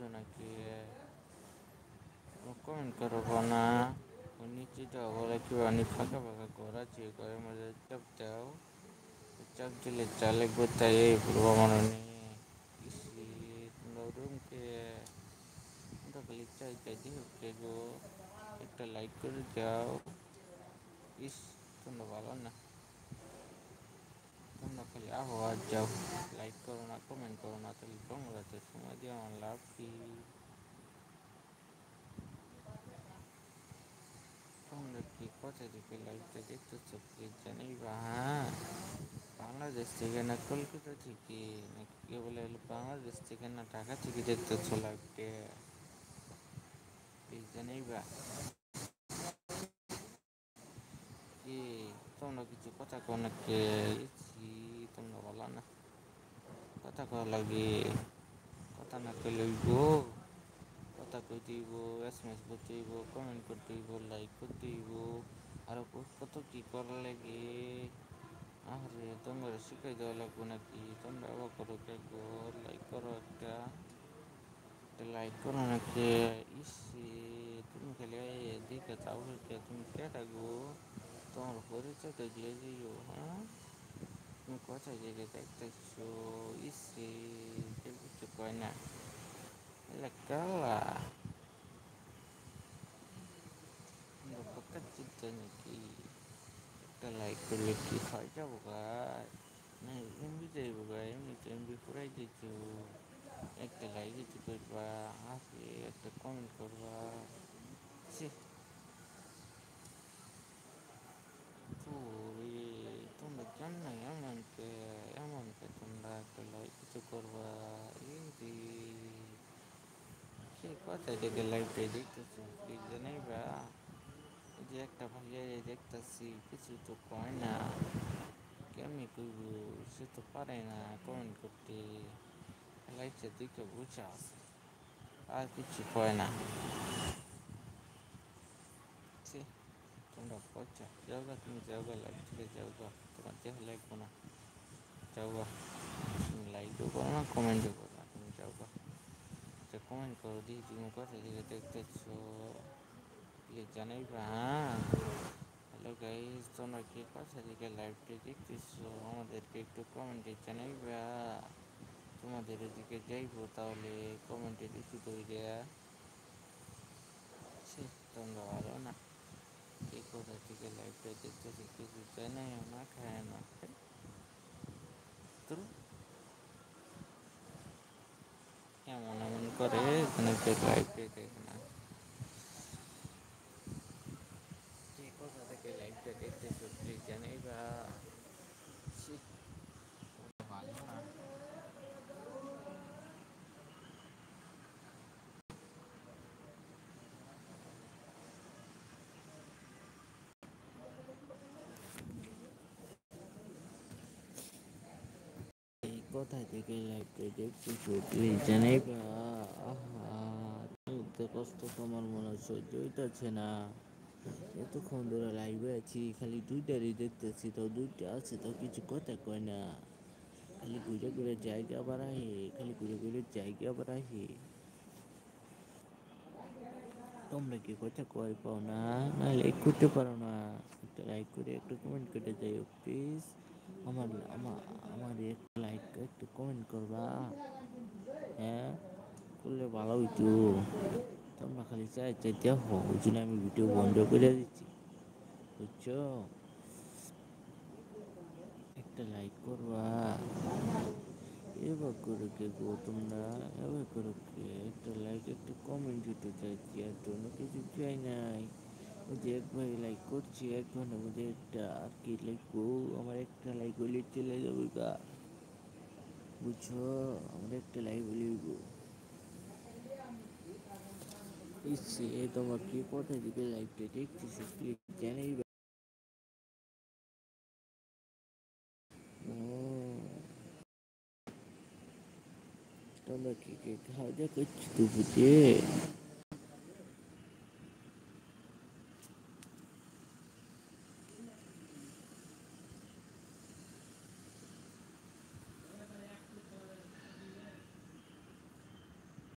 বুঝো নাকি? কমেন্ট করো না। নিচে যাও বলে কি অনেক ফাঁকা ফাঁকা ঘর আছে, ঘরের মধ্যে চাপ দাও। চাপ দিলে চালে গোতায় এই পূর্ব মননে ইসি তোমরা রুমকে তোমরা খালি চাই চাই দিকে গো, একটা লাইক করে দাও। ইস, তোমরা ভালো না, তোমরা খালি আবহাওয়া যাও, লাইক করো না, কমেন্ট করো না, তাহলে তোমরাতে সময় দিয়ে আমার লাভ কি? তোমরা কি কোথা থেকে লাইভটা দেখতেছো প্লিজ জানাইবা। হ্যাঁ, বাংলাদেশ থেকে না কলকাতা থেকে নাকি কে বলে বাংলাদেশ থেকে না ঢাকা থেকে দেখতেছো লাইভটা, প্লিজ জানাইবা। কি তোমরা কিছু কথা কো নাকি? তোমরা বলো না, কথা কওয়া লাগে, কথা না কইলে গো, কথা কইতে হইব, এসএমএস করতে হইব, কমেন্ট করতে হইব, লাইক করতে হইব, আরো কত কি করা লাগে। আরে তোমরা শিখাই দেওয়া লাগবো নাকি? তোমরা আবার করো কে গো, লাইক করো একটা, লাইক করো নাকি? ইসি তুমি খালি দেখে চাও কে, তুমি কেটা গো, তোমার পরিচয়টা দিয়ে দিও। হ্যাঁ, তুমি কোথায় জায়গায় দেখতেছো? ইসি কেউ কিছু কয় না, এলা কালা তোমরা পক্কা চিন্তা নাকি? একটা লাইক করলে কি হয় যাবো গা? না এমবি যাইবো গা? এমনি তো এমবি ফুরাই দিচ্ছ। একটা লাইক দিতে করবা, হাসি একটা কমেন্ট করবা। ছি, তুই তোমরা কেন না এমনকে তোমরা একটা লাইক কিছু করবা। এই রে, কে কোথায় থেকে লাইভটা দেখতেছো প্লিজ জানাইবা। এই যে একটা ভাইয়া দেখতেছি কিছু তো কয় না, কেমনি কইব, সে তো পারে না কমেন্ট করতে, লাইভটা দেখে বুঝে আছে আর কিছু কয় না। ছি, তোমরা পচা যাও গা, তুমি যাও গা, লাইভ থেকে যাও গা, তোমার দেহ লাগবো না, যাও গা। তুমি লাইকও করো না, কমেন্টও করো না, তুমি যাও গা। কমেন্ট করো দিই তুমি কোথা থেকে দেখতেছো, প্লিজ জানাইবা। হ্যাঁ, হ্যালো গাইস, তোমরা কি কোথা থেকে লাইভটি দেখতেছো আমাদেরকে একটু কমেন্টে জানাইবা। তোমাদের এদিকে যাইবো তাহলে কমেন্টে লিখি কইরা। ছি, তোমরা ভালো না, কে কোথা থেকে লাইভটা দেখতেছে কিছু জানাই না, খায় না। তো এমন এমন করে এখানে লাইভটা দেখে না, কে কোথা থেকে লাইভটা দেখতেছো প্লিজ জানাইবা। ছি, ভালো না। এই কোথায় থেকে লাইভটা দেখতেছো প্লিজ জানাইবা। আহা, মুহূর্তে কষ্ট তোমার মনে হয় সহ্য হইতাছে না। এতক্ষণ ধরে লাইভে আছি, খালি দুইটারই দেখতেছি, তো দুইটা আছে তো কিছু কথা কয় না, খালি ঘুরে ঘুরে জায়গা বাড়াহে, খালি ঘুরে ঘুরে জায়গা বাড়াহে। তোমরা কি কথা কয় পাও না, না লাইক করতে পারো না? একটা লাইক করে একটা কমেন্ট কেটে যাইও প্লিজ। আমার আমার আমার একটা লাইক একটা কমেন্ট করবা। হ্যাঁ, করলে ভালো হইতো। তোমরা খালি চাই চাই দেখো, ওই জন্য আমি ভিডিও বন্ধ করে দিচ্ছি, বুঝছো? একটা লাইক করবা, এবার করে কে গো তোমরা, এবার করে কে একটা লাইক একটা কমেন্ট দিতে চাইছি, আর জন্য কিছু চাই নাই। ওই যে একবার লাইক করছি, এক ঘন্টার মধ্যে একটা আর কি লিখবো, আমার একটা লাইক হইলে চলে যাবে গা, বুঝছো? আমার একটা লাইক হইব। ইচ্ছে তোমার কি কোথা থেকে লাইভটা দেখতেছো প্লিজ জানাই। তোমরা কি খাওয়া দাওয়া করছো দুপুরে?